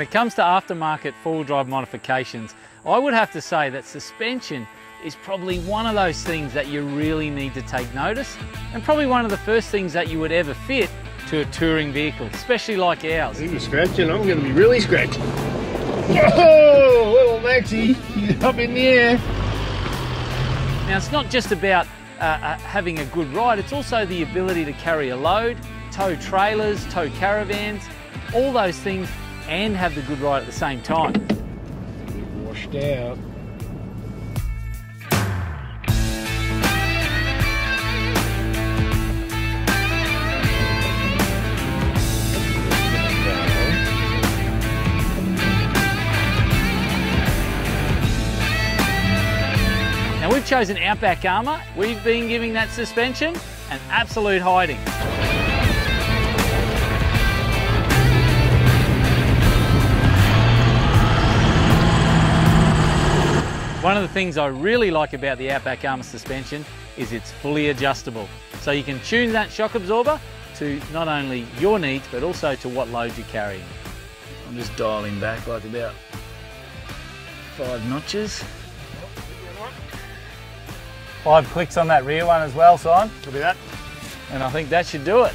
it comes to aftermarket four-wheel drive modifications, I would have to say that suspension is probably one of those things that you really need to take notice, and probably one of the first things that you would ever fit to a touring vehicle, especially like ours. He was scratching, I'm going to be really scratching. Whoa, little Maxie, he's up in the air. Now it's not just about having a good ride, it's also the ability to carry a load, tow trailers, tow caravans, all those things, and have the good ride at the same time. Washed out. Now we've chosen Outback Armour. We've been giving that suspension an absolute hiding. One of the things I really like about the Outback Armour suspension is it's fully adjustable. So you can tune that shock absorber to not only your needs, but also to what load you're carrying. I'm just dialing back like about 5 notches. 5 clicks on that rear one as well, Simon. Copy that. And I think that should do it.